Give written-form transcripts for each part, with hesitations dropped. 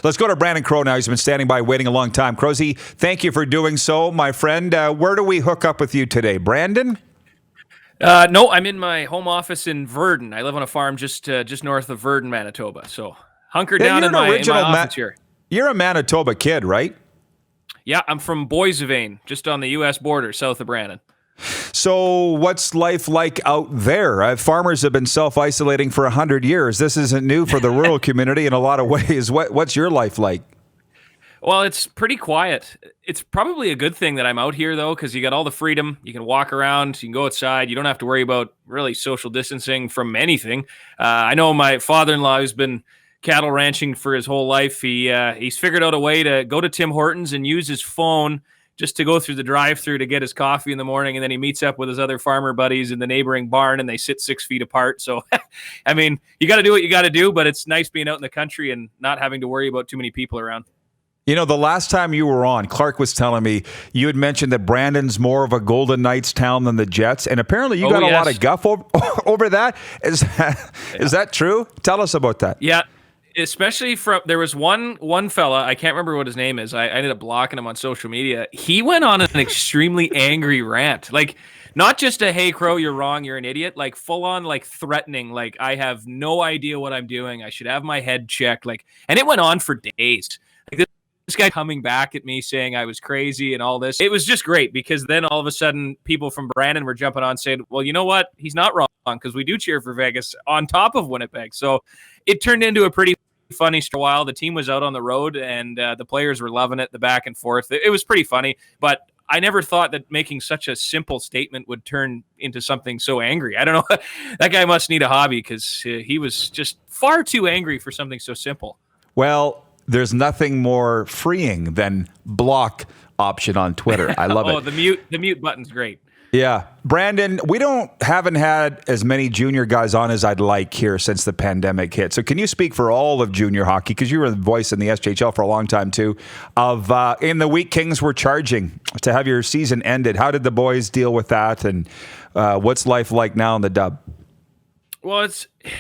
Let's go to Branden Crowe now. He's been standing by waiting a long time. Crowe, thank you for doing so, my friend. Where do we hook up with you today? Branden? No, I'm in my home office in Verdun. I live on a farm just north of Verdun, Manitoba. So hunkered down in my office here. You're a Manitoba kid, right? Yeah, I'm from Boissevain, just on the U.S. border, south of Branden. So what's life like out there? Farmers have been self-isolating for 100 years. This isn't new for the rural community in a lot of ways. What's your life like? Well, it's pretty quiet. It's probably a good thing that I'm out here, though, because you got all the freedom. You can walk around. You can go outside. You don't have to worry about really social distancing from anything. I know my father-in-law, who's been cattle ranching for his whole life, he's figured out a way to go to Tim Hortons and use his phone just to go through the drive-thru to get his coffee in the morning, and then he meets up with his other farmer buddies in the neighboring barn, and they sit 6 feet apart. So, I mean, you got to do what you got to do, but it's nice being out in the country and not having to worry about too many people around. You know, the last time you were on, Clark was telling me you had mentioned that Branden's more of a Golden Knights town than the Jets, and apparently you got a lot of guff over that. Is that true? Tell us about that. Yeah. Especially there was one fella, I can't remember what his name is. I ended up blocking him on social media. He went on an extremely angry rant. Like, not just a, hey, Crowe, you're wrong, you're an idiot. Like, full on, like, threatening. Like, I have no idea what I'm doing. I should have my head checked. Like, and it went on for days. Like, this guy coming back at me saying I was crazy and all this. It was just great because then all of a sudden people from Branden were jumping on saying, well, you know what? He's not wrong because we do cheer for Vegas on top of Winnipeg. So it turned into a pretty funny for a while. The team was out on the road and the players were loving it, the back and forth. It was pretty funny, but I never thought that making such a simple statement would turn into something so angry. I don't know. That guy must need a hobby because he was just far too angry for something so simple. Well, there's nothing more freeing than block option on Twitter. I love it. Oh, the mute button's great. Yeah. Branden, we haven't had as many junior guys on as I'd like here since the pandemic hit. So can you speak for all of junior hockey, because you were the voice in the SHL for a long time too, of in the week Kings were charging to have your season ended. How did the boys deal with that, and what's life like now in the Dub? Well,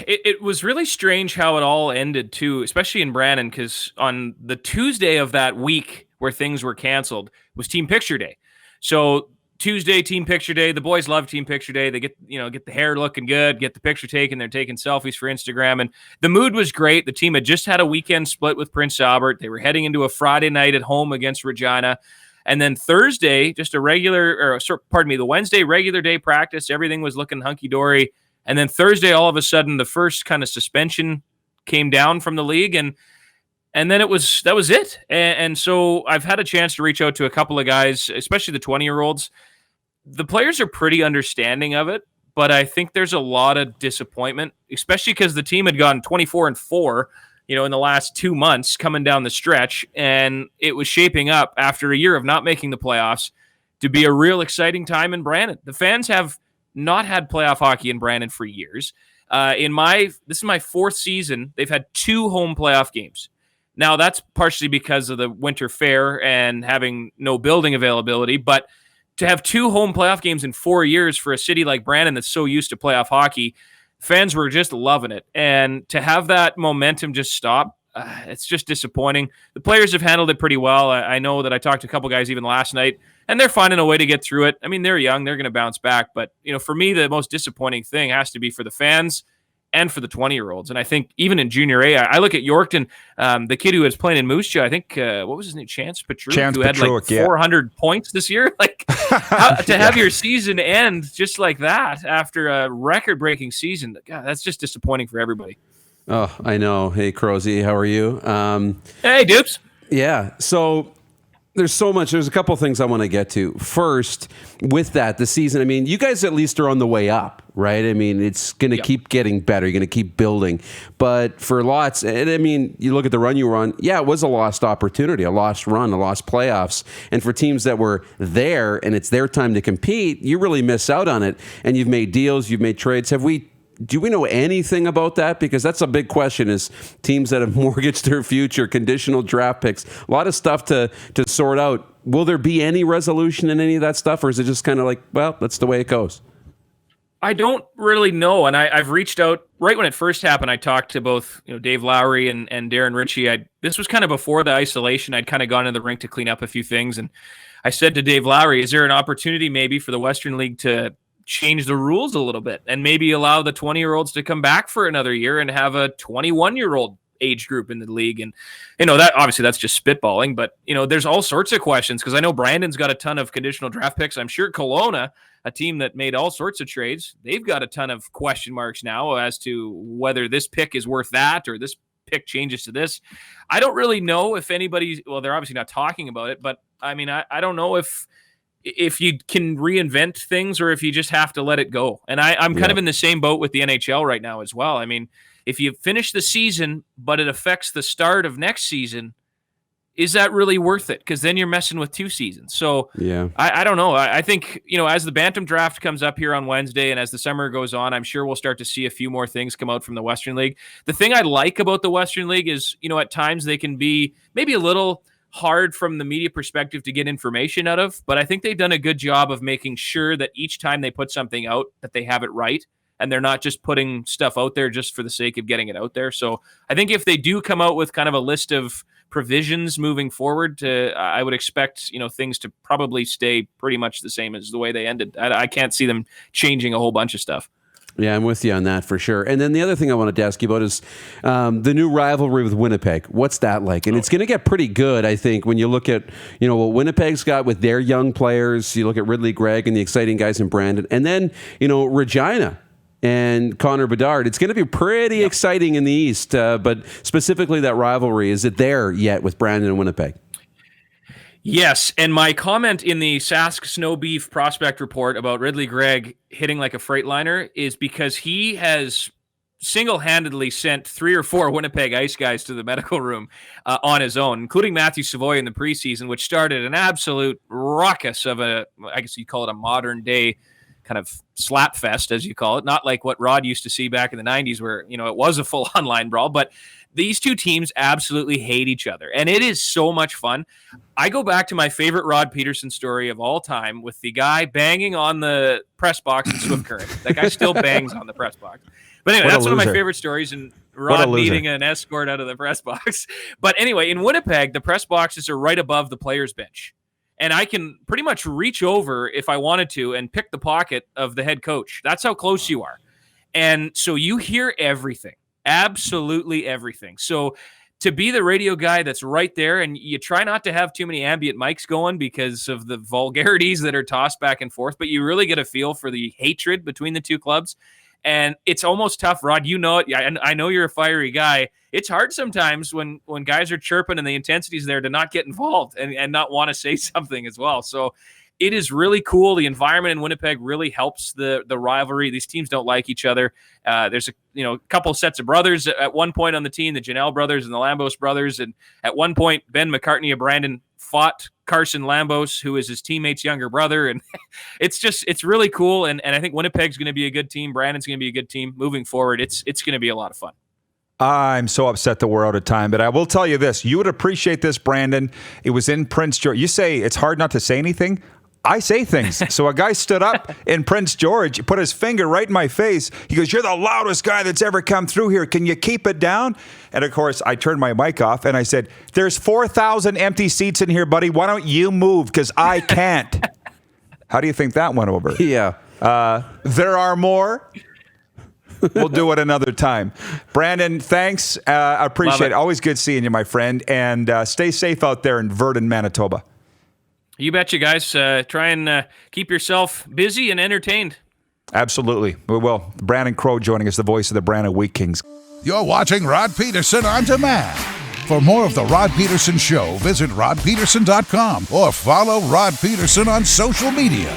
it was really strange how it all ended too, especially in Branden, because on the Tuesday of that week where things were canceled was Team Picture Day. So Tuesday, Team Picture Day. The boys love Team Picture Day. They get the hair looking good, get the picture taken. They're taking selfies for Instagram, and the mood was great. The team had just had a weekend split with Prince Albert. They were heading into a Friday night at home against Regina. And then Thursday, just the Wednesday regular day practice. Everything was looking hunky-dory. And then Thursday, all of a sudden, the first kind of suspension came down from the league, and then that was it. And so I've had a chance to reach out to a couple of guys, especially the 20-year-olds. The players are pretty understanding of it, but I think there's a lot of disappointment, especially because the team had gone 24-4, in the last 2 months coming down the stretch, and it was shaping up after a year of not making the playoffs to be a real exciting time in Branden. The fans have not had playoff hockey in Branden for years. This is my fourth season. They've had 2 home playoff games. Now, that's partially because of the winter fair and having no building availability, but to have 2 home playoff games in 4 years for a city like Branden that's so used to playoff hockey, fans were just loving it. And to have that momentum just stop, it's just disappointing. The players have handled it pretty well. I know that I talked to a couple guys even last night, and they're finding a way to get through it. I mean, they're young. They're going to bounce back. But, for me, the most disappointing thing has to be for the fans and for the 20-year-olds. And I think even in Junior A, I look at Yorkton, the kid who was playing in Moose Jaw, I think, what was his name? Chance Petruik, who had like 400 points this year. Like, to have your season end just like that after a record-breaking season, God, that's just disappointing for everybody. Oh, I know. Hey, Crowe, how are you? Hey, Dupes. Yeah, so there's so much. There's a couple things I want to get to. First, with that, the season, I mean, you guys at least are on the way up, right? I mean, it's going to keep getting better. You're going to keep building. But for lots, and I mean, you look at the run you were on, yeah, it was a lost opportunity, a lost run, a lost playoffs. And for teams that were there and it's their time to compete, you really miss out on it. And you've made deals, you've made trades. Do we know anything about that? Because that's a big question, is teams that have mortgaged their future, conditional draft picks, a lot of stuff to sort out. Will there be any resolution in any of that stuff, or is it just kind of like, well, that's the way it goes? I don't really know, and I've reached out right when it first happened. I talked to both, Dave Lowry and Darren Ritchie. This was kind of before the isolation. I'd kind of gone in the rink to clean up a few things, and I said to Dave Lowry, "Is there an opportunity maybe for the Western League to change the rules a little bit and maybe allow the 20-year-olds to come back for another year and have a 21-year-old age group in the league?" And that obviously that's just spitballing, but there's all sorts of questions, because I know Branden's got a ton of conditional draft picks. I'm sure Kelowna, a team that made all sorts of trades, they've got a ton of question marks now as to whether this pick is worth that or this pick changes to this. I don't really know if anybody, well, they're obviously not talking about it, but I mean, I don't know if you can reinvent things or if you just have to let it go. And I'm kind of in the same boat with the NHL right now as well. I mean, if you finish the season, but it affects the start of next season, is that really worth it? Because then you're messing with 2 seasons. So I don't know. I think, as the Bantam draft comes up here on Wednesday and as the summer goes on, I'm sure we'll start to see a few more things come out from the Western League. The thing I like about the Western League is, at times they can be maybe a little hard from the media perspective to get information out of, but I think they've done a good job of making sure that each time they put something out that they have it right. And they're not just putting stuff out there just for the sake of getting it out there. So I think if they do come out with kind of a list of provisions moving forward, I would expect things to probably stay pretty much the same as the way they ended. I can't see them changing a whole bunch of stuff. Yeah, I'm with you on that for sure. And then the other thing I wanted to ask you about is the new rivalry with Winnipeg. What's that like? And it's going to get pretty good, I think, when you look at what Winnipeg's got with their young players. You look at Ridley Greig and the exciting guys in Branden, and then Regina and Connor Bedard. It's going to be pretty exciting in the East, but specifically that rivalry, is it there yet with Branden and Winnipeg? Yes, and my comment in the Sask Snow Beef prospect report about Ridley Greig hitting like a Freightliner is because he has single-handedly sent 3 or 4 Winnipeg Ice guys to the medical room on his own, including Matthew Savoy in the preseason, which started an absolute ruckus of I guess you'd call it a modern-day kind of slap fest, as you call it, not like what Rod used to see back in the 90s where, it was a full online brawl, but these two teams absolutely hate each other, and it is so much fun. I go back to my favorite Rod Pedersen story of all time with the guy banging on the press box in Swift Current. That guy still bangs on the press box. But anyway, that's one of my favorite stories, and Rod needing an escort out of the press box. But anyway, in Winnipeg, the press boxes are right above the players' bench. And I can pretty much reach over if I wanted to and pick the pocket of the head coach. That's how close you are. And so you hear everything, absolutely everything. So to be the radio guy that's right there, and you try not to have too many ambient mics going because of the vulgarities that are tossed back and forth, but you really get a feel for the hatred between the two clubs. And it's almost tough, Rod. You know it. I know you're a fiery guy. It's hard sometimes when guys are chirping and the intensity's there to not get involved and not want to say something as well. So it is really cool. The environment in Winnipeg really helps the rivalry. These teams don't like each other. There's a couple sets of brothers at one point on the team, the Janelle brothers and the Lambos brothers. And at one point, Ben McCartney of Branden fought Carson Lambos, who is his teammate's younger brother. And it's really cool. And I think Winnipeg's going to be a good team. Branden's going to be a good team moving forward. It's going to be a lot of fun. I'm so upset that we're out of time, but I will tell you this. You would appreciate this, Branden. It was in Prince George. You say it's hard not to say anything. I say things. So a guy stood up in Prince George, put his finger right in my face. He goes, "You're the loudest guy that's ever come through here. Can you keep it down?" And of course, I turned my mic off and I said, "There's 4,000 empty seats in here, buddy. Why don't you move? Because I can't." How do you think that went over? Yeah. There are more. We'll do it another time. Branden, thanks. I appreciate it. Always good seeing you, my friend. And stay safe out there in Verdun, Manitoba. You betcha, guys. Try and keep yourself busy and entertained. Absolutely. We will. Branden Crowe joining us, the voice of the Branden Wheat Kings. You're watching Rod Pedersen On Demand. For more of The Rod Pedersen Show, visit rodpedersen.com or follow Rod Pedersen on social media.